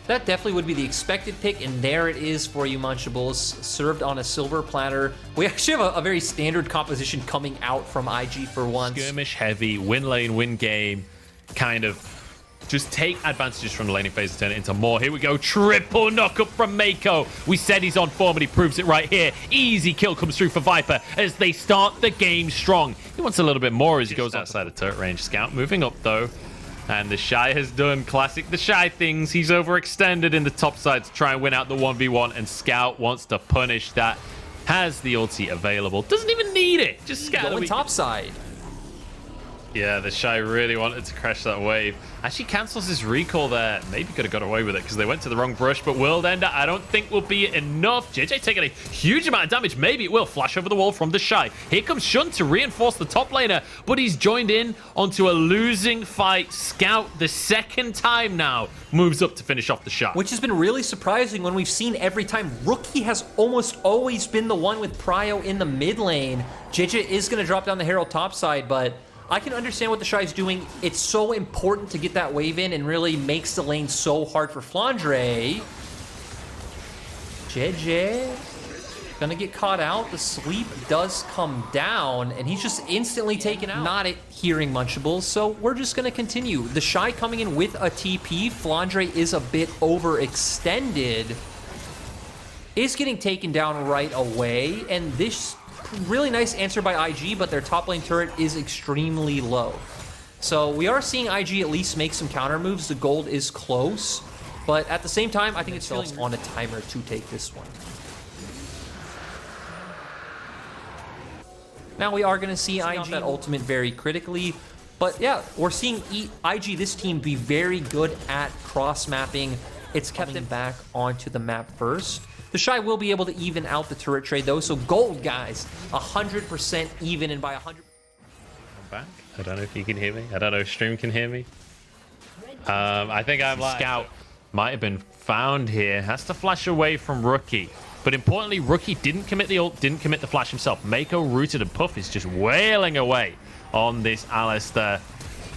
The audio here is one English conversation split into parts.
That definitely would be the expected pick, and there it is for you, Munchables, served on a silver platter. We actually have a very standard composition coming out from IG for once. Skirmish heavy, win lane, win game, kind of just take advantages from the laning phase and turn it into more. Here we go, triple knockup from Mako. We said he's on form, and he proves it right here. Easy kill comes through for Viper as they start the game strong. He wants a little bit more as he goes outside of turret range. Scout moving up though. And the Shy has done classic the Shy things. He's overextended in the top side to try and win out the 1v1. And Scout wants to punish that. Has the ulti available. Doesn't even need it. Just Scout. Going top side. Yeah, the Shy really wanted to crash that wave. Actually cancels his recall there. Maybe could have got away with it because they went to the wrong brush. But World Ender, I don't think will be enough. JJ taking a huge amount of damage. Maybe it will. Flash over the wall from the Shy. Here comes Shun to reinforce the top laner. But he's joined in onto a losing fight. Scout, the second time now, moves up to finish off the Shy. Which has been really surprising when we've seen every time. Rookie has almost always been the one with Prio in the mid lane. JJ is going to drop down the Herald top side, but I can understand what the Shy is doing. It's so important to get that wave in and really makes the lane so hard for Flandre. JJ gonna get caught out. The sleep does come down, and he's just instantly taken out. Not hearing Munchables, so we're just gonna continue. The Shy coming in with a TP. Flandre is a bit overextended. Is getting taken down right away, and this really nice answer by IG, but their top lane turret is extremely low. So we are seeing IG at least make some counter moves. The gold is close, but at the same time, I think it's feeling on a timer to take this one. Now we are going to see IG that ultimate very critically, but yeah, we're seeing IG, this team, be very good at cross-mapping. It's kept them back onto the map first. The Shy will be able to even out the turret trade though, so gold, guys, 100% even, and by 100%. I'm back. I don't know if you can hear me. I don't know if stream can hear me. I think I'm like Scout might have been found here. Has to flash away from Rookie. But importantly, Rookie didn't commit the ult, didn't commit the flash himself. Mako rooted, and Puff is just wailing away on this Alistair.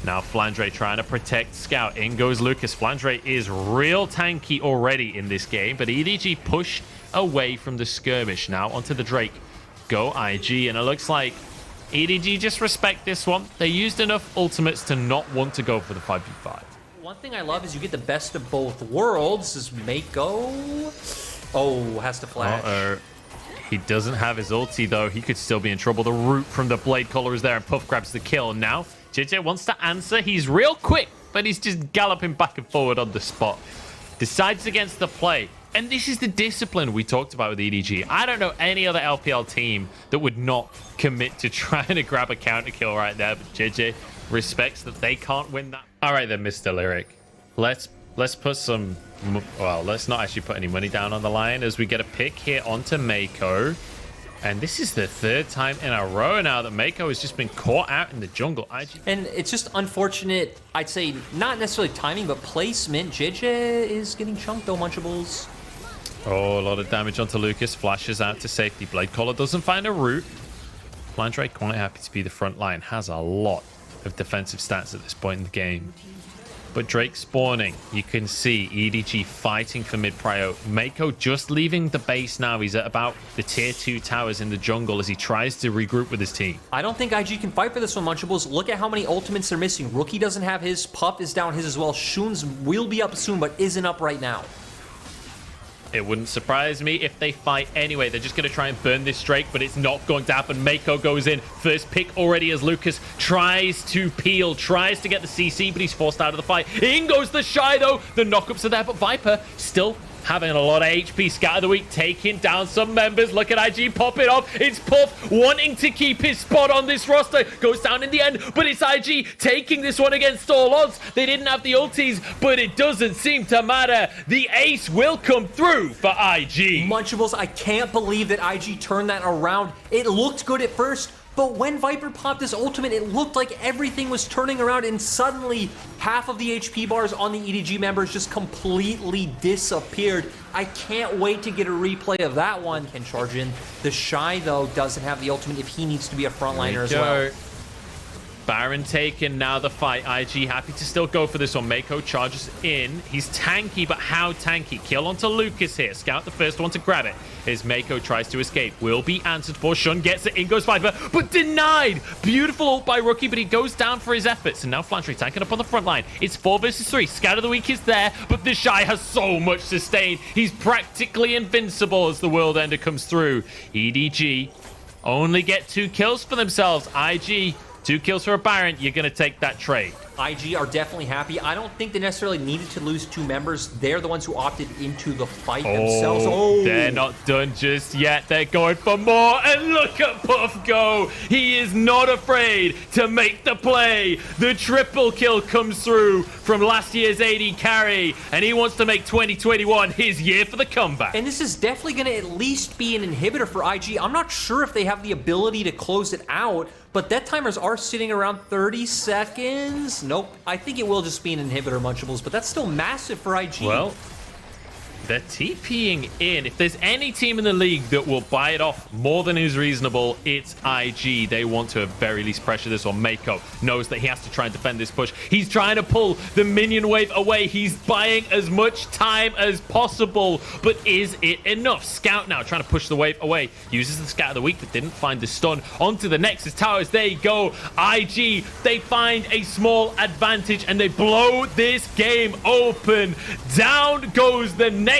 Now Flandre trying to protect Scout. In goes Lucas. Flandre is real tanky already in this game, but EDG pushed away from the skirmish. Now onto the Drake. Go IG, and it looks like EDG just respect this one. They used enough ultimates to not want to go for the 5v5. One thing I love is you get the best of both worlds. Is Mako... Oh, has to flash. Uh-oh. He doesn't have his ulti, though. He could still be in trouble. The root from the Blade Collar is there, and Puff grabs the kill. Now, JJ wants to answer. He's real quick, but he's just galloping back and forward on the spot. Decides against the play. And this is the discipline we talked about with EDG. I don't know any other LPL team that would not commit to trying to grab a counter kill right there, but JJ respects that they can't win that. All right then, Mr. Lyric. Let's put some... Well, let's not actually put any money down on the line as we get a pick here onto Mako. And this is the third time in a row now that Mako has just been caught out in the jungle. And it's just unfortunate, I'd say, not necessarily timing, but placement. JJ is getting chunked though, Munchables. Oh, a lot of damage onto Lucas. Flashes out to safety. Blade Collar doesn't find a route. Flandre quite happy to be the front line. Has a lot of defensive stats at this point in the game. But Drake spawning. You can see EDG fighting for mid-prio. Mako just leaving the base now. He's at about the tier 2 towers in the jungle as he tries to regroup with his team. I don't think IG can fight for this one, Munchables. Look at how many ultimates they're missing. Rookie doesn't have his. Puff is down his as well. Shun's will be up soon, but isn't up right now. It wouldn't surprise me if they fight anyway. They're just going to try and burn this Drake, but it's not going to happen. Mako goes in. First pick already as Lucas tries to peel, tries to get the CC, but he's forced out of the fight. In goes the Shy, though. The knockups are there, but Viper still having a lot of HP. Scatter the weak, taking down some members. Look at IG pop it off. It's Puff wanting to keep his spot on this roster. Goes down in the end, but it's IG taking this one against all odds. They didn't have the ultis, but it doesn't seem to matter. The ace will come through for IG. Munchables, I can't believe that IG turned that around. It looked good at first, but when Viper popped his ultimate, it looked like everything was turning around, and suddenly half of the HP bars on the EDG members just completely disappeared. I can't wait to get a replay of that one. Can charge in. The Shy, though, doesn't have the ultimate if he needs to be a frontliner as well. Baron taken, now the fight. IG happy to still go for this one. Mako charges in. He's tanky, but how tanky? Kill onto Lucas here. Scout the first one to grab it. As Mako tries to escape. Will be answered for. Shun gets it. In goes Viper, but denied. Beautiful ult by Rookie, but he goes down for his efforts. And now Flandre tanking up on the front line. It's 4 versus 3. Scout of the week is there, but the Shy has so much sustain. He's practically invincible as the World Ender comes through. EDG only get 2 kills for themselves. IG, 2 kills for a Baron. You're going to take that trade. IG are definitely happy. I don't think they necessarily needed to lose 2 members. They're the ones who opted into the fight themselves. Oh, they're not done just yet. They're going for more. And look at Puff go. He is not afraid to make the play. The triple kill comes through from last year's AD carry. And he wants to make 2021 his year for the comeback. And this is definitely going to at least be an inhibitor for IG. I'm not sure if they have the ability to close it out, but death timers are sitting around 30 seconds. Nope. I think it will just be an inhibitor, Munchables, but that's still massive for IG. Well, they're TPing in. If there's any team in the league that will buy it off more than is reasonable, it's IG. They want to at very least pressure this one. Mako knows that he has to try and defend this push. He's trying to pull the minion wave away. He's buying as much time as possible, but is it enough? Scout now trying to push the wave away. Uses the Scout of the week, but didn't find the stun. Onto the Nexus towers they go. IG, they find a small advantage, and they blow this game open. Down goes the Nexus,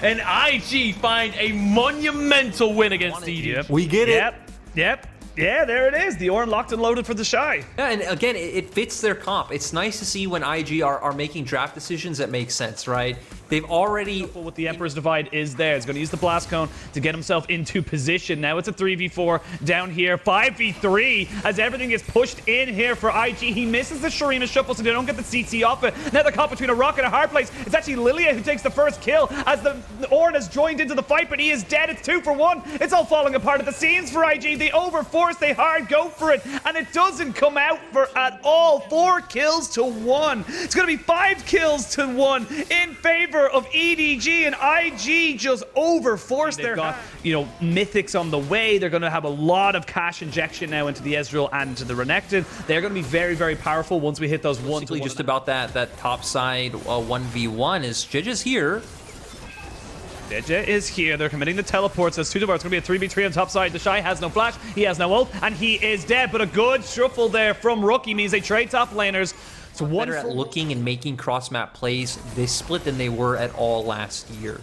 and IG find a monumental win against EDG. Yep. We get it. Yep. Yeah, there it is. The Ornn locked and loaded for the Shy. Yeah, and again, it fits their comp. It's nice to see when IG are making draft decisions that make sense, right? They've already... What the Emperor's Divide is there. He's going to use the Blast Cone to get himself into position. Now it's a 3v4 down here. 5v3 as everything is pushed in here for IG. He misses the Shurima Shuffle, so they don't get the CC off it. Now the caught between a rock and a hard place. It's actually Lilia who takes the first kill as the Ornn has joined into the fight, but he is dead. It's 2 for 1. It's all falling apart at the seams for IG. They overforce, they hard go for it, and it doesn't come out for at all. 4 kills to 1. It's going to be 5 kills to 1 in favor of EDG, and IG just overforced their got, mythics on the way. They're going to have a lot of cash injection now into the Ezreal and into the Renekton. They're going to be very, very powerful once we hit those ones. Just about that top side 1v1 is JJ's here. JJ is here. They're committing the teleports as 2 to 4. It's going to be a 3v3 on top side. The Shy has no flash. He has no ult, and he is dead. But a good shuffle there from Rookie means they trade top laners. So better at looking and making cross-map plays this split than they were at all last year.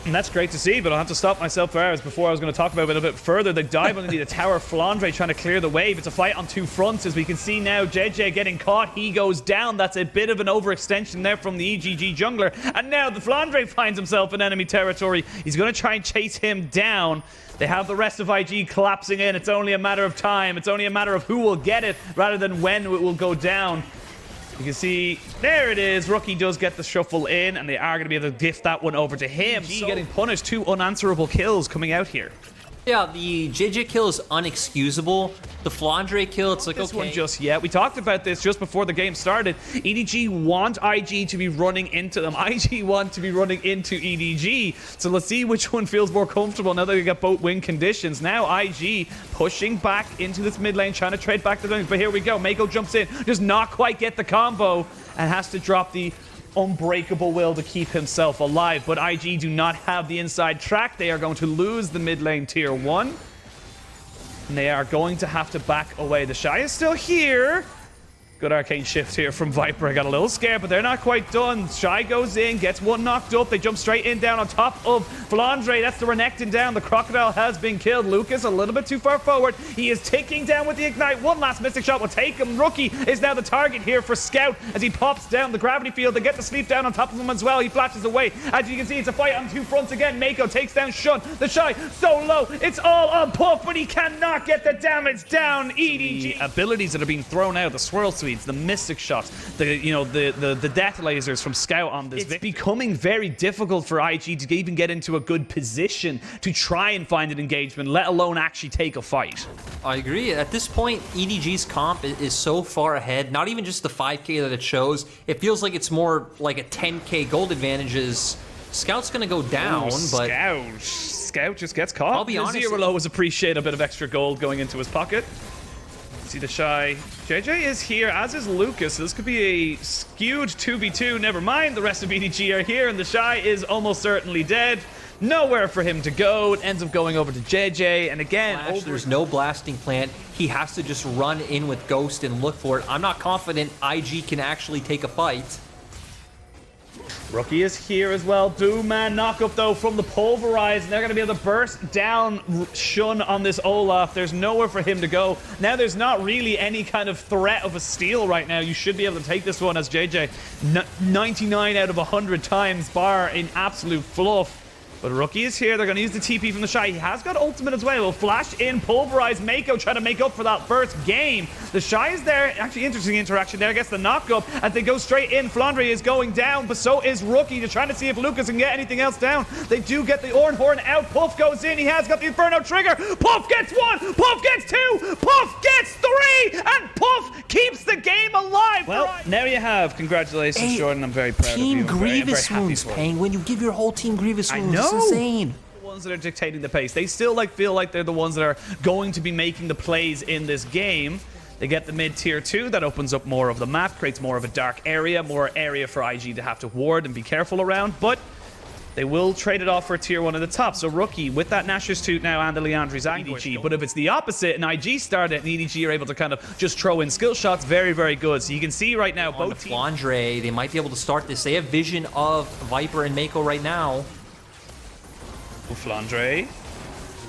And that's great to see, but I'll have to stop myself for hours before I was going to talk about it a bit further. They dive underneath the tower. Flandre trying to clear the wave. It's a fight on 2 fronts, as we can see now. JJ getting caught. He goes down. That's a bit of an overextension there from the EGG jungler. And now the Flandre finds himself in enemy territory. He's going to try and chase him down. They have the rest of IG collapsing in. It's only a matter of time. It's only a matter of who will get it rather than when it will go down. You can see, there it is. Rookie does get the shuffle in, and they are going to be able to gift that one over to him. So, getting punished. 2 unanswerable kills coming out here. Yeah, the JJ kill is unexcusable. The Flandre kill, it's like, this okay. one just yet. We talked about this just before the game started. EDG want IG to be running into them. IG want to be running into EDG. So let's see which one feels more comfortable now that they got both win conditions. Now IG pushing back into this mid lane, trying to trade back the lanes. But here we go. Mako jumps in, does not quite get the combo, and has to drop the unbreakable will to keep himself alive. But IG do not have the inside track. They are going to lose the mid lane tier 1. And they are going to have to back away. The Shy is still here. Good arcane shift here from Viper. I got a little scared, but they're not quite done. Shy goes in, gets one knocked up. They jump straight in down on top of Flandre. That's the Renekton down. The Crocodile has been killed. Lucas a little bit too far forward. He is ticking down with the Ignite. One last mystic shot will take him. Rookie is now the target here for Scout as he pops down the gravity field. They get the sleep down on top of him as well. He flashes away. As you can see, it's a fight on 2 fronts again. Mako takes down Shun. The Shy so low. It's all on Puff, but he cannot get the damage down. EDG. The abilities that are being thrown out, the swirl sweeps, the mystic shots, the death lasers from Scout on this. It's becoming very difficult for IG to even get into a good position to try and find an engagement, let alone actually take a fight. I agree. At this point, EDG's comp is so far ahead. Not even just the 5k that it shows. It feels like it's more like a 10k gold advantage. Scout's going to go down, but... Scout just gets caught. I'll be honest. Zero always appreciate a bit of extra gold going into his pocket. See the Shy. JJ is here, as is Lucas. This could be a skewed 2v2. Never mind, the rest of EDG are here, and the Shy is almost certainly dead. Nowhere for him to go. It ends up going over to JJ, and again, there's no blasting plant. He has to just run in with Ghost and look for it. I'm not confident IG can actually take a fight. Rookie is here as well. Man knockup though from the Pulverize, and they're going to be able to burst down Shun on this Olaf. There's nowhere for him to go. Now there's not really any kind of threat of a steal right now. You should be able to take this one as JJ. 99 out of 100 times bar in absolute fluff. But Rookie is here. They're going to use the TP from the Shy. He has got ultimate as well. Will flash in, Pulverize, Mako trying to make up for that first game. The Shy is there. Actually, interesting interaction there. Gets the knockup as they go straight in. Flandre is going down, but so is Rookie. They're trying to see if Lucas can get anything else down. They do get the Ornhorn out. Puff goes in. He has got the Inferno trigger. Puff gets one. Puff gets two. Puff gets three. And Puff keeps the game alive. Well, now you have. Congratulations, Jordan. I'm very proud of you. Team Grievous wounds, Penguin. You give your whole team Grievous wounds. I know. It's insane. The ones that are dictating the pace. They still feel like they're the ones that are going to be making the plays in this game. They get the mid tier 2. That opens up more of the map, creates more of a dark area, more area for IG to have to ward and be careful around. But they will trade it off for tier 1 at the top. So Rookie with that Nashor's Tooth now and the Leandri's EDG. But if it's the opposite and IG start it and EDG are able to kind of just throw in skill shots, very, very good. So you can see right now both teams. Flandre, they might be able to start this. They have vision of Viper and Mako right now. Flandre.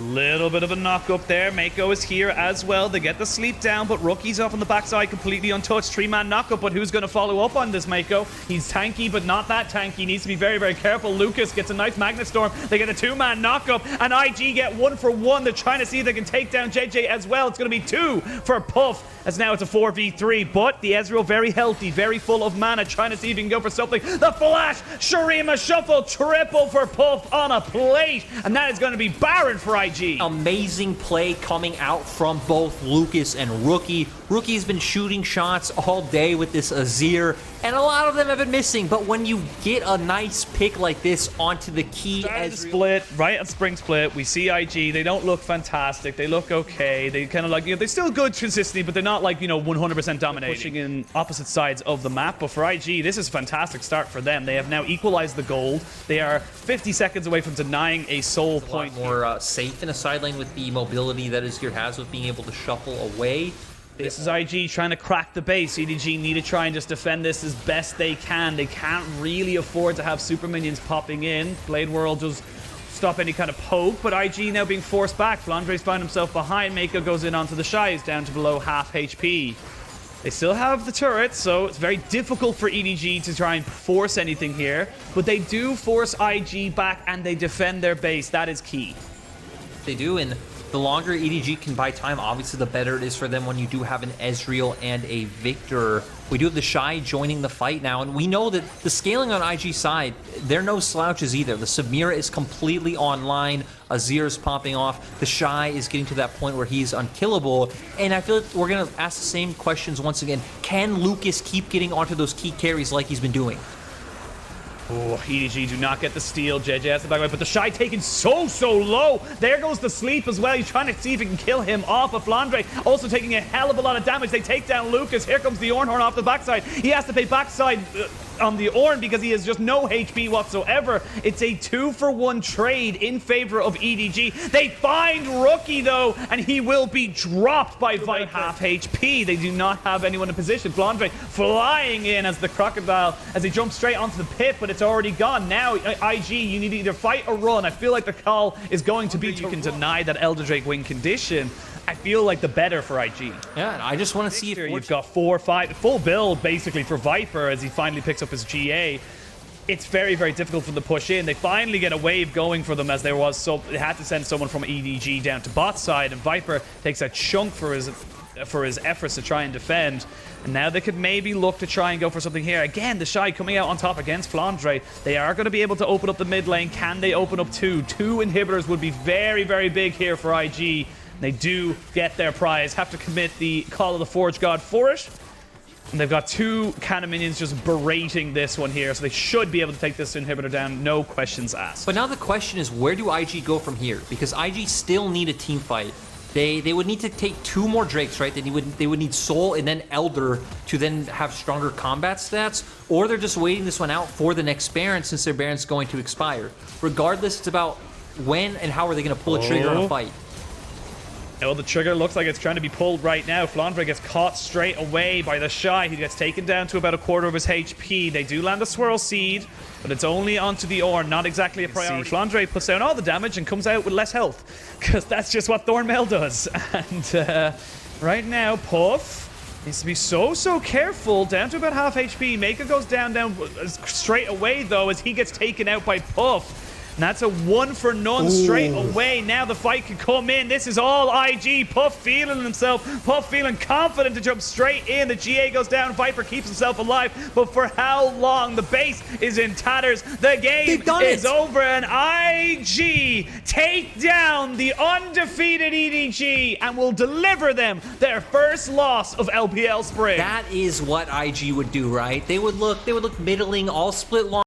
Little bit of a knock up there. Mako is here as well. They get the sleep down, but Rookie's up on the backside completely untouched. 3-man knock up, but who's going to follow up on this Mako? He's tanky, but not that tanky. Needs to be very, very careful. Lucas gets a nice Magnet Storm. They get a 2-man knock up, and IG get 1 for 1. They're trying to see if they can take down JJ as well. It's going to be 2 for Puff, as now it's a 4v3, but the Ezreal very healthy, very full of mana, trying to see if he can go for something. The flash, Shurima shuffle, triple for Puff on a plate, and that is going to be barren for IG. Amazing play coming out from both Lucas and Rookie. Rookie's been shooting shots all day with this Azir, and a lot of them have been missing, but when you get a nice pick like this onto the key Ezreal... split, right at Spring Split, we see IG, they don't look fantastic, they look okay, they kind of like, you know, they're still good consistently, but they're not like, you know, 100% dominating. Pushing in opposite sides of the map, but for IG, this is a fantastic start for them. They have now equalized the gold. They are 50 seconds away from denying a soul point. More safe in a side lane with the mobility that Azir has with being able to shuffle away. This is IG trying to crack the base. EDG need to try and just defend this as best they can. They can't really afford to have super minions popping in. Blade World does stop any kind of poke, but IG now being forced back. Flandre's found himself behind. Mako goes in onto the Shy. He's down to below half HP. They still have the turret, so it's very difficult for EDG to try and force anything here, but they do force IG back and they defend their base. That is key. They do, and the longer EDG can buy time, obviously the better it is for them when you do have an Ezreal and a Victor. We do have the Shy joining the fight now, and we know that the scaling on IG side, they're no slouches either. The Samira is completely online, Azir is popping off, the Shy is getting to that point where he's unkillable, and I feel like we're going to ask the same questions once again. Can Lucas keep getting onto those key carries like he's been doing? Oh, EDG do not get the steal. JJ has the back away, but the Shy taken so low. There goes the sleep as well. He's trying to see if he can kill him off of Flandre. Also taking a hell of a lot of damage. They take down Lucas. Here comes the Ornhorn off the backside. He has to pay backside on the Ornn because he has just no HP whatsoever. It's a 2-for-1 trade in favor of EDG. They find Rookie though, and he will be dropped by Viper. Half HP. They do not have anyone in position. Flandre flying in as the Crocodile as he jumps straight onto the pit, but it's already gone. Now, IG, you need to either fight or run. I feel like the call is going to be you can deny that Elder Drake win condition. I feel like the better for IG. Yeah, I just want to see if you've got 4 or 5 full build basically for Viper as he finally picks up his GA. It's very, very difficult for them to push in. They finally get a wave going for them as there was, so they had to send someone from EDG down to bot side, and Viper takes a chunk for his efforts to try and defend. And now they could maybe look to try and go for something here. Again, the Shy coming out on top against Flandre. They are going to be able to open up the mid lane. Can they open up 2? 2 inhibitors would be very, very big here for IG. They do get their prize. Have to commit the Call of the Forge God for it. And they've got 2 cannon minions just berating this one here, so they should be able to take this inhibitor down, no questions asked. But now the question is, where do IG go from here? Because IG still need a team fight. They would need to take 2 more Drakes, right? They would need Soul and then Elder to then have stronger combat stats, or they're just waiting this one out for the next Baron since their Baron's going to expire. Regardless, it's about when and how are they going to pull a trigger on a fight. Oh, the trigger looks like it's trying to be pulled right now. Flandre gets caught straight away by the Shy. He gets taken down to about a quarter of his HP. They do land a Swirl Seed, but it's only onto the Ornn, not exactly a priority. Flandre puts down all the damage and comes out with less health, because that's just what Thornmail does. And right now, Puff needs to be so careful. Down to about half HP. Maka goes down straight away, though, as he gets taken out by Puff. And that's a 1 for none straight away. Now the fight can come in. This is all IG. Puff feeling himself. Puff feeling confident to jump straight in. The GA goes down. Viper keeps himself alive. But for how long? The base is in tatters. The game is over. And IG take down the undefeated EDG and will deliver them their first loss of LPL Spring. That is what IG would do, right? They would look middling, all split long.